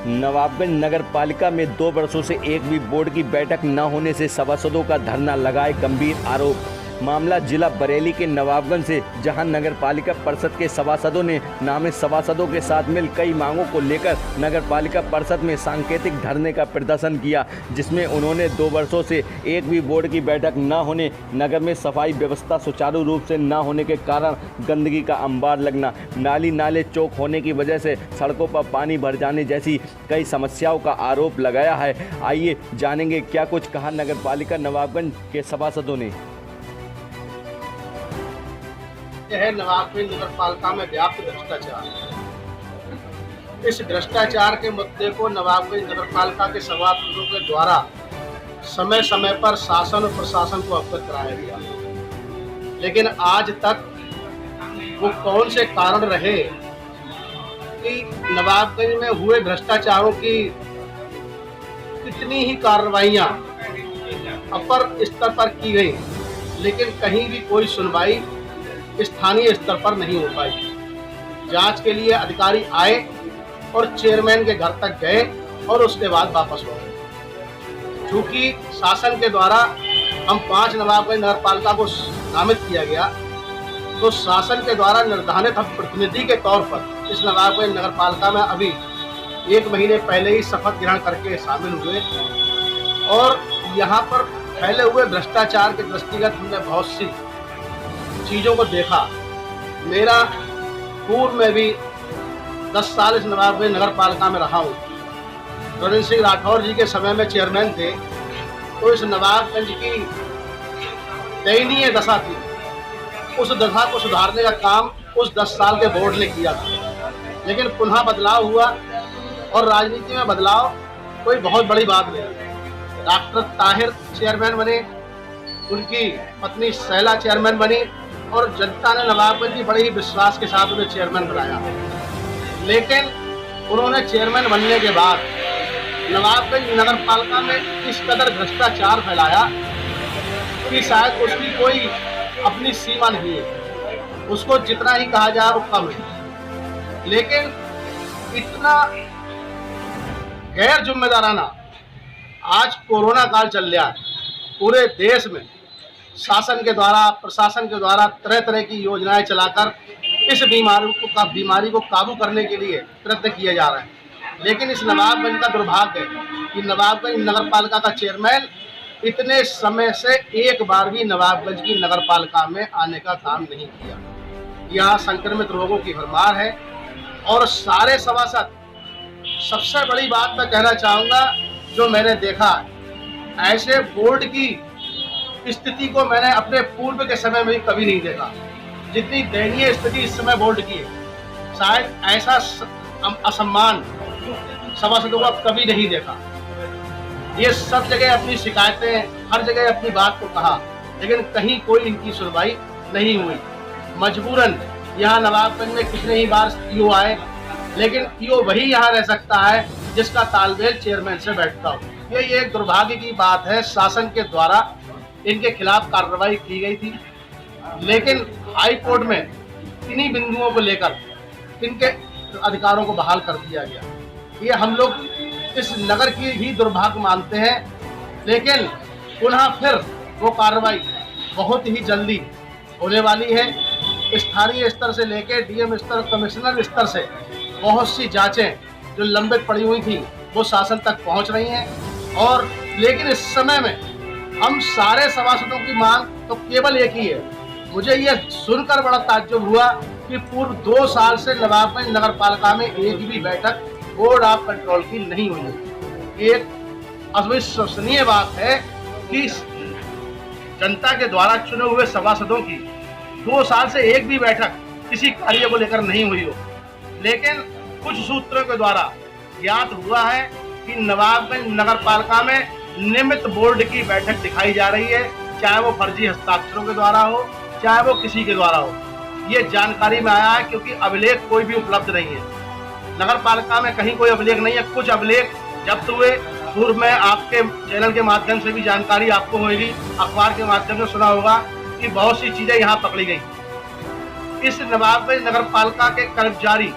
नवाबगंज नगर पालिका में 2 वर्षों से एक भी बोर्ड की बैठक न होने से सभासदों का धरना लगाए गंभीर आरोप। मामला जिला बरेली के नवाबगंज से, जहां नगर पालिका परिषद के सभासदों ने नामित सभासदों के साथ मिल कई मांगों को लेकर नगर पालिका परिषद में सांकेतिक धरने का प्रदर्शन किया, जिसमें उन्होंने 2 वर्षों से एक भी बोर्ड की बैठक न होने, नगर में सफाई व्यवस्था सुचारू रूप से न होने के कारण गंदगी का अंबार लगना, नाली नाले चौक होने की वजह से सड़कों पर पानी भर जाने जैसी कई समस्याओं का आरोप लगाया है। आइए जानेंगे क्या कुछ कहा नगर पालिका नवाबगंज के सभासदों ने। यह है नवाबगंज नगर पालिका में व्याप्त भ्रष्टाचार। इस भ्रष्टाचार के मुद्दे को नवाबगंज नगर पालिका के सभासदों के द्वारा समय समय पर शासन और प्रशासन को अवगत कराया गया, लेकिन आज तक वो कौन से कारण रहे कि नवाबगंज में हुए भ्रष्टाचारों की कितनी ही कार्रवाइयां अपर स्तर पर की गई, लेकिन कहीं भी कोई सुनवाई स्थानीय स्तर पर नहीं हो पाई। जांच के लिए अधिकारी आए और चेयरमैन के घर तक गए और उसके बाद वापस हो गए। चूंकि शासन के द्वारा हम 5 नवाबगंज नगर पालिका को नामित किया गया, तो शासन के द्वारा निर्धारित हम प्रतिनिधि के तौर पर इस नवाबगंज नगर पालिका में अभी 1 महीने पहले ही शपथ ग्रहण करके शामिल हुए और यहाँ पर फैले हुए भ्रष्टाचार के दृष्टिगत हमने बहुत सी चीज़ों को देखा। मेरा पूर्व में भी 10 साल इस नवाबगंज नगर पालिका में रहा हूँ। रविंद्र सिंह राठौर जी के समय में चेयरमैन थे, तो इस नवाबगंज की दयनीय दशा थी। उस दशा को सुधारने का काम उस 10 साल के बोर्ड ने किया था, लेकिन पुनः बदलाव हुआ और राजनीति में बदलाव कोई बहुत बड़ी बात नहीं। डॉक्टर ताहिर चेयरमैन बने, उनकी पत्नी शैला चेयरमैन बनी और जनता ने नवाबगंज की बड़े ही विश्वास के साथ उन्हें चेयरमैन बनाया। लेकिन उन्होंने चेयरमैन बनने के बाद नवाबगंज नगर पालिका में इस कदर भ्रष्टाचार फैलाया कि शायद उसकी कोई अपनी सीमा नहीं है। उसको जितना ही कहा जाए वो कम है, लेकिन इतना गैर जिम्मेदाराना आज कोरोना काल चल रहा है। पूरे देश में शासन के द्वारा, प्रशासन के द्वारा तरह तरह की योजनाएं चलाकर इस बीमारी को काबू करने के लिए प्रयत्न किए जा रहे हैं, लेकिन इस नवाबगंज का दुर्भाग्य है कि नवाबगंज नगर पालिका का चेयरमैन इतने समय से एक बार भी नवाबगंज की नगर पालिका में आने का काम नहीं किया। यहाँ संक्रमित रोगों की भरमार है और सारे सभासद, सबसे बड़ी बात मैं कहना चाहूँगा जो मैंने देखा, ऐसे बोर्ड की स्थिति को मैंने अपने पूर्व के समय में कभी नहीं देखा। जितनी दयनीय स्थिति इस समय बोर्ड की है, शायद ऐसा असम्मान सभासदों का कभी नहीं देखा। ये सब जगह अपनी शिकायतें, हर जगह अपनी बात को कहा, लेकिन कहीं कोई इनकी सुनवाई नहीं हुई। मजबूरन यहाँ नवाबगंज में कितने ही बार ईओ आए, लेकिन ईओ वही यहाँ रह सकता है जिसका तालमेल चेयरमैन से बैठता हो। ये एक दुर्भाग्य की बात है। शासन के द्वारा इनके खिलाफ कार्रवाई की गई थी, लेकिन हाई कोर्ट में इन्हीं बिंदुओं को लेकर इनके अधिकारों को बहाल कर दिया गया। ये हम लोग इस नगर की भी दुर्भाग्य मानते हैं, लेकिन पुनः फिर वो कार्रवाई बहुत ही जल्दी होने वाली है। स्थानीय स्तर से लेकर डीएम स्तर, कमिश्नर स्तर से बहुत सी जांचें जो लंबित पड़ी हुई थी वो शासन तक पहुंच रही हैं। और लेकिन इस समय में हम सारे सभासदों की मांग तो केवल एक ही है। मुझे यह सुनकर बड़ा ताज्जुब हुआ कि पूर्व 2 साल से नवाबगंज नगर पालिका में एक भी बैठक बोर्ड ऑफ कंट्रोल की नहीं हुई। एक अविश्वसनीय बात है कि जनता के द्वारा चुने हुए सभासदों की 2 साल से एक भी बैठक किसी कार्य को लेकर नहीं हुई हो, लेकिन कुछ सूत्रों के द्वारा ज्ञात हुआ है कि नवाबगंज नगर पालिका में नियमित बोर्ड की बैठक दिखाई जा रही है, चाहे वो फर्जी हस्ताक्षरों के द्वारा हो, चाहे वो किसी के द्वारा हो। ये जानकारी में आया है, क्योंकि अभिलेख कोई भी उपलब्ध नहीं है नगर पालिका में, कहीं कोई अभिलेख नहीं है। कुछ अभिलेख जब्त हुए, पूर्व में आपके चैनल के माध्यम से भी जानकारी आपको होगी, अखबार के माध्यम से सुना होगा कि बहुत सी चीजें यहाँ पकड़ी गई। इस नवाबगंज नगर पालिका के कर्मचारी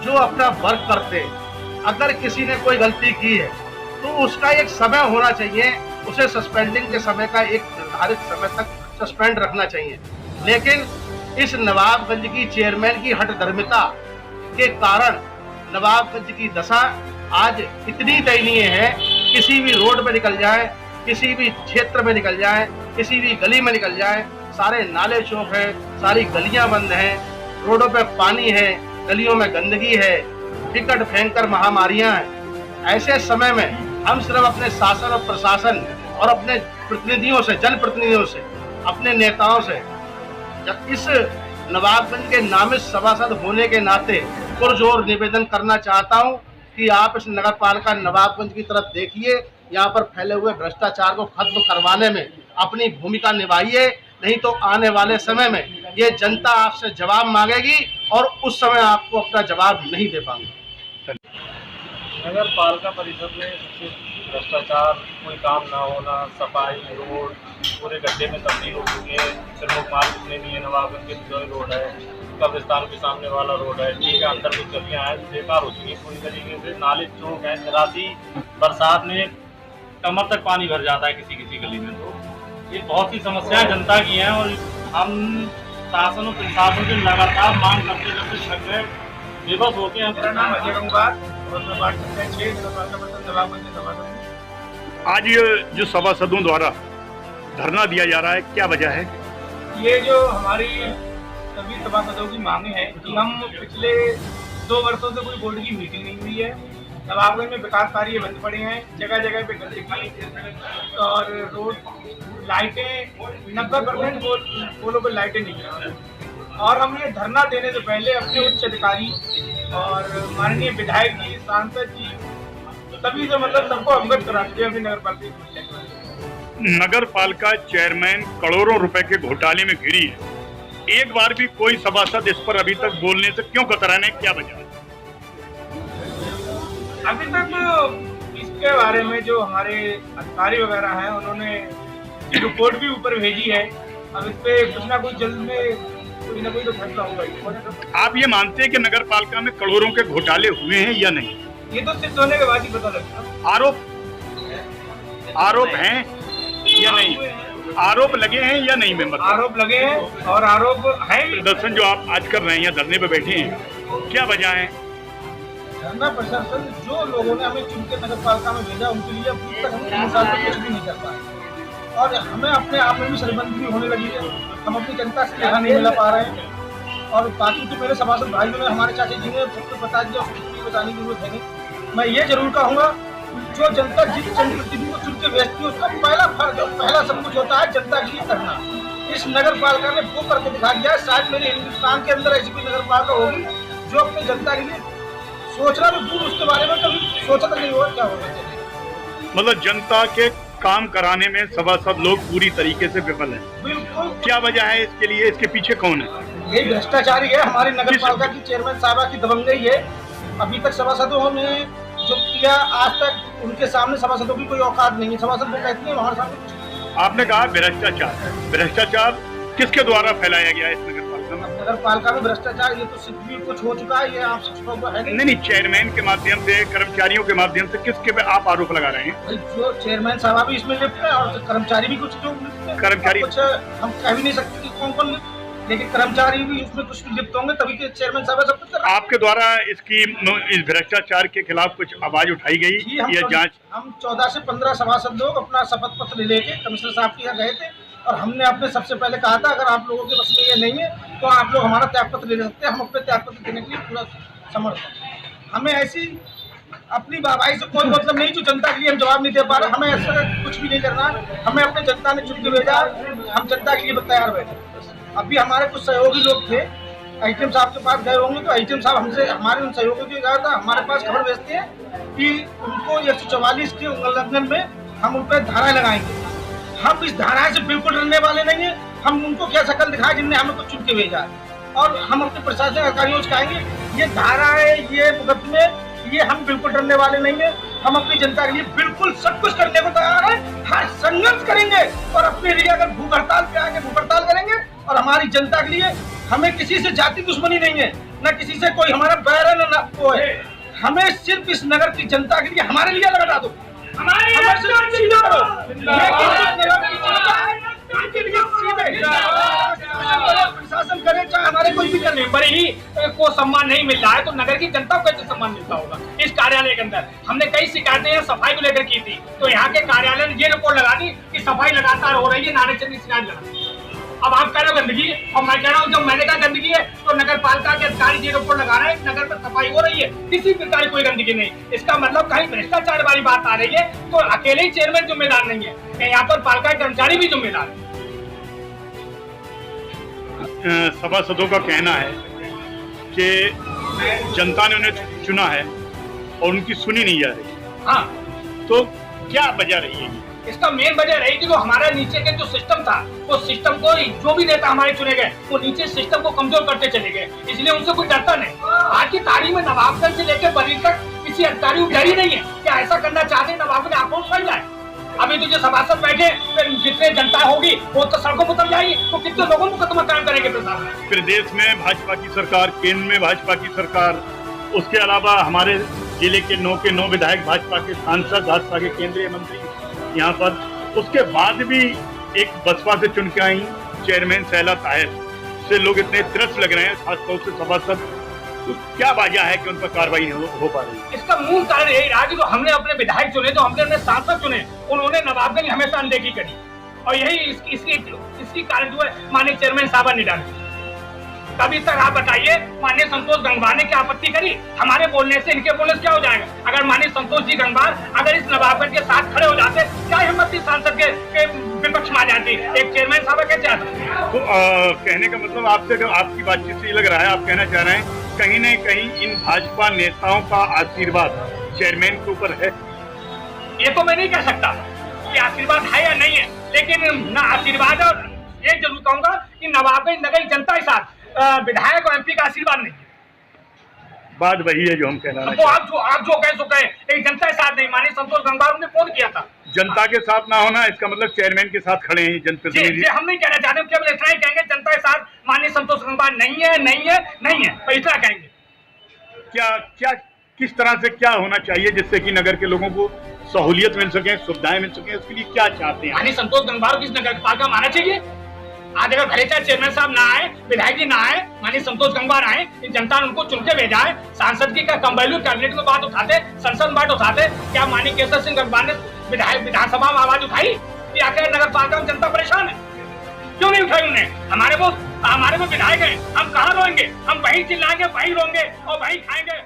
जो अपना वर्क करते हैं, अगर किसी ने कोई गलती की है तो उसका एक समय होना चाहिए, उसे सस्पेंडिंग के समय का एक निर्धारित समय तक सस्पेंड रखना चाहिए। लेकिन इस नवाबगंज की चेयरमैन की हठधर्मिता के कारण नवाबगंज की दशा आज इतनी दयनीय है। किसी भी रोड पे निकल जाए, किसी भी क्षेत्र में निकल जाए, किसी भी गली में निकल जाए, सारे नाले चौक है, सारी गलियां बंद हैं, रोडों पे पानी है, गलियों में गंदगी है, विकट भयंकर महामारियां हैं। ऐसे समय में हम सिर्फ अपने शासन और प्रशासन और अपने प्रतिनिधियों से, जनप्रतिनिधियों से, अपने नेताओं से इस नवाबगंज के नामित सभासद होने के नाते पुरजोर निवेदन करना चाहता हूं कि आप इस नगर पालिका नवाबगंज की तरफ देखिए, यहाँ पर फैले हुए भ्रष्टाचार को खत्म करवाने में अपनी भूमिका निभाइए, नहीं तो आने वाले समय में ये जनता आपसे जवाब मांगेगी और उस समय आपको अपना जवाब नहीं दे पाएंगे। नगर पालिका परिषद में भ्रष्टाचार, कोई काम ना होना, सफाई, रोड पूरे गड्ढे में तब्दील हो चुकी है। प्रमुख मार्ग जितने भी है, नवाबगंज के जो रोड है, कब्रिस्तान के सामने वाला रोड है, ठीक है, अंदर कुछ गलियाँ हैं बेकार हो चुकी है पूरी तरीके से। नाले चौक है, राशि बरसात में कमर तक पानी भर जाता है किसी किसी गली में। तो ये बहुत सी समस्याएं जनता की हैं और हम शासन और प्रशासन से लगातार मांग करते करते थक गए, बेबस हो गए। मेरा नाम अजय गंगवार और मैं वार्ड संख्या 6 नगर पालिका परिषद नवाबगंज से सभासद हूं। आज ये जो सभासदों द्वारा धरना दिया जा रहा है, क्या वजह है? ये जो हमारी सभी सभासदों की मांगे हैं कि हम पिछले 2 वर्षों से कोई बोर्ड की मीटिंग नहीं हुई है। नवाबगंज में विकास कार्य बंद पड़े हैं, जगह जगह पे गंदगी और रोड, लाइटें 90% पोलों पर लाइटें नहीं हैं। और हम ये धरना देने से पहले अपने उच्च अधिकारी और माननीय विधायक जी, सांसद जी, सभी से मतलब सबको अवगत करा दिया अभी नगर पालिका। नगर पालिका चेयरमैन करोड़ों रुपए के घोटाले में घिरी है, एक बार भी कोई सभासद इस पर अभी तक बोलने से क्यों कतराने, क्या वजह है? अभी तक इसके बारे में जो हमारे अधिकारी वगैरह हैं उन्होंने रिपोर्ट भी ऊपर भेजी है। अब इस पे कुछ ना कुछ जल्द में कोई ना कोई तो फैसला होगा ही। आप ये मानते हैं कि नगर पालिका में करोड़ों के घोटाले हुए हैं या नहीं? ये तो सिद्ध होने के बाद ही पता लगता। आरोप हैं या नहीं? आरोप लगे हैं या नहीं? मेंबर आरोप लगे हैं और आरोप है। प्रदर्शन जो आप आज कर रहे हैं या धरने पे बैठे हैं, क्या वजह है? धरना प्रशासन जो लोगों ने हमें चुन के नगर पालिका में भेजा उनके लिए अभी तक हम 3 साल तक कुछ भी नहीं कर पाए और हमें अपने आप में भी शर्मिंदगी होने लगी है। हम अपनी जनता से यहाँ नहीं मिला पा रहे हैं और बाकी तो मेरे सभासद भाइयों ने, हमारे चाचा जी ने सबको बता दिया, उसकी बताने की जरूरत है नहीं। मैं ये जरूर कहूँगा, जो जनता जिस जनप्रतिनिधि को चुन के भेजती है उसका पहला फर्ज और पहला सब कुछ होता है जनता के लिए करना। इस नगर पालिका ने वो करके दिखा दिया है। शायद मेरे हिंदुस्तान के अंदर ऐसी कोई नगर पालिका होगी जो अपनी जनता के लिए सोचना भी दूर, उसके बारे में कभी सोचा तक नहीं होगा क्या होगा। मतलब जनता के काम कराने में सभासद लोग पूरी तरीके से विफल हैं। बिल्कुल। क्या वजह है इसके लिए? इसके पीछे कौन है? यही भ्रष्टाचारी है, हमारी नगर पालिका की चेयरमैन साहबा की दबंगई है। अभी तक सभासदों ने जो किया, आज तक उनके सामने सभासदों की कोई औकात नहीं है। सभासद वो कहती है हमारे सामने। आपने कहा भ्रष्टाचार किसके द्वारा फैलाया गया है इस नगर पालिका में? नगर पालिका में भ्रष्टाचार ये तो सिद्ध भी कुछ हो चुका है, ये आप सबको है नहीं, चेयरमैन के माध्यम से, कर्मचारियों के माध्यम से किसके पे आप आरोप लगा रहे हैं? जो चेयरमैन साहब भी इसमें लिप्त है और कर्मचारी भी कुछ जो कर्मचारी कुछ हम कह भी नहीं सकते कि कौन कौन, लेकिन कर्मचारी भी उसमें कुछ लिप्त होंगे तभी के चेयरमैन साहब सब कुछ कर रहे हैं। आपके द्वारा इस भ्रष्टाचार के खिलाफ कुछ आवाज उठाई गई या जांच? हम 14 से 15 सभासद लोग अपना शपथ पत्र लेके कमिश्नर साहब के यहाँ गए थे और हमने अपने सबसे पहले कहा था अगर आप लोगों के बस में ये नहीं है तो आप लोग हमारा त्यागपत्र ले सकते हैं। हम अपने त्यागपत्र देने के लिए पूरा समर्थ हैं। हमें ऐसी अपनी बाबाई से कोई मतलब नहीं जो जनता के लिए हम जवाब नहीं दे पा रहे। हमें ऐसा कुछ भी नहीं करना, हमें अपने जनता ने चुन के भेजा, हम जनता के लिए तैयार बैठे। अभी हमारे कुछ सहयोगी लोग थे, आईटीएम साहब के पास गए होंगे तो आईटीएम साहब हमसे, हमारे उन सहयोगियों की कहा था, हमारे पास खबर भेजते हैं कि उनको 144 के उल्लंघन में हम उन पर धाराएं लगाएंगे। हम इस धाराएं से बिल्कुल डरने वाले नहीं है। हम उनको क्या शक्ल दिखाए जिनने हमें कुछ चुन के भेजा है और हम अपने प्रशासनिक अधिकारियों से कहेंगे ये धाराएं, ये मुकदमे, ये हम बिल्कुल डरने वाले नहीं है। हम अपनी जनता के लिए बिल्कुल सब कुछ करने को तैयार है, हर संघर्ष करेंगे और अपने लिए अगर भूख हड़ताल पे आके भूख हड़ताल करेंगे। और हमारी जनता के लिए हमें किसी से जाति दुश्मनी नहीं है, न किसी से कोई हमारा बैर है, न वो है। हमें सिर्फ इस नगर की जनता के लिए हमारे लिए लगा दो, हमें सिर्फ सीधे करो, लेकिन इस नगर की जनता के लिए सीधे प्रशासन करे चाहे हमारे कोई भी करे, मेंबर ही को सम्मान नहीं मिल रहा है तो नगर की जनता को कैसे सम्मान मिलता होगा। इस कार्यालय के अंदर हमने कई शिकायतें यहाँ सफाई को लेकर की थी, तो यहाँ के कार्यालय ने ये रिपोर्ट लगा दी कि सफाई लगातार हो रही है, नारे चंद की शिकायत लगा। अब आप कह रहे हो गंदगी है और मैं कह रहा हूँ जब मैंने कहा गंदगी है तो नगर पालिका के अधिकारी ये रिपोर्ट लगा रहे हैं नगर में सफाई हो रही है, किसी प्रकार की कोई गंदगी नहीं। इसका मतलब कहीं भ्रष्टाचार वाली बात आ रही है तो अकेले ही चेयरमैन जिम्मेदार नहीं है, यहाँ पर पालिका के कर्मचारी भी जिम्मेदार है। सभासदों का कहना है कि जनता ने उन्हें चुना है और उनकी सुनी नहीं जा रही। हाँ, तो क्या वजह रही है? इसका मेन वजह रही कि जो हमारा नीचे के जो सिस्टम था वो सिस्टम को जो भी नेता हमारे चुने गए वो नीचे सिस्टम को कमजोर करते चले गए, इसलिए उनसे कोई डरता नहीं। आज की तारीख में नवाबगंज से लेकर बरेली तक किसी अधिकारी को डर ही नहीं है। क्या ऐसा करना चाहते हैं नवाबगंज आक्रोश फैल जाए? अभी तो जो सभासद बैठे जितने जनता होगी वो तो सड़कों पर उतर जाएगी, तो कितने लोगों को खत्म काम करेंगे प्रशासन। प्रदेश में भाजपा की सरकार, केंद्र में भाजपा की सरकार, उसके अलावा हमारे जिले के 9 विधायक भाजपा के सांसद, भाजपा के केंद्रीय मंत्री यहाँ पर, उसके बाद भी एक बसपा से चुन के आई चेयरमैन शैला ताहिर से लोग इतने त्रस्त लग रहे हैं, खासतौर से सभासद। तो क्या वजह है कि उन पर कार्रवाई हो पा रही है? इसका मूल कारण यही रहा कि जो हमने अपने विधायक चुने, जो हमने अपने सांसद चुने, उन्होंने नवाबगंज हमेशा अनदेखी करी और यही इसकी कारण जो है माननीय चेयरमैन साहब ने डाली। तभी तक आप बताइए माननीय संतोष गंगवार ने क्या आपत्ति करी? हमारे बोलने से इनके बोलने से क्या हो जाएगा? अगर माननीय संतोष जी गंगवार अगर इस नवाबगंज के साथ खड़े हो जाते, क्या हिम्मत थी सांसद के विपक्ष में आ जाती? एक चेयरमैन साहब कैसे आ सकते? तो कहने का मतलब आपसे आपकी बातचीत से ये लग रहा है, आप कहना चाह रहे हैं कहीं न कहीं इन भाजपा नेताओं का आशीर्वाद चेयरमैन के ऊपर है। ये तो मैं नहीं कह सकता कि आशीर्वाद है या नहीं है, लेकिन ना आशीर्वाद और ये जरूर कहूंगा कि नवाबगंज नगर जनता के साथ विधायक और एमपी का आशीर्वाद नहीं। बात वही है जो हम कहना तो आप जो कह सके लेकिन जनता के साथ नहीं। माननीय संतोष गंगवार ने फोन किया था, जनता के साथ ना होना इसका मतलब चेयरमैन के साथ खड़े हैं जनप्रतिनिधि। हम नहीं कहना चाहते, केवल इतना ही कहेंगे जनता के साथ माननीय संतोष गंगवार नहीं है, तो इतना कहेंगे। क्या किस तरह से क्या होना चाहिए जिससे कि नगर के लोगों को सहूलियत मिल सके, सुविधाएं मिल सके, उसके लिए क्या चाहते हैं? माननीय संतोष गंगवार को इस नगर पालिका में आना चाहिए। आज अगर भले चाहे चेयरमैन साहब ना आए, विधायक जी ना आए, माननीय संतोष गंगवार आए, जनता ने उनको चुन के भेजा है। सांसद की क्या कम वैल्यू कैबिनेट में बात उठाते, संसद में बात उठाते, क्या माननीय केसर सिंह गंगवार ने विधानसभा में आवाज उठाई कि आखिर नगर पालिका में जनता परेशान है? क्यों नहीं उठाई उन्होंने? हमारे वो विधायक है, हम कहाँ रोएंगे? हम वही चिल्लाएंगे, वही रोएंगे और वही खाएंगे।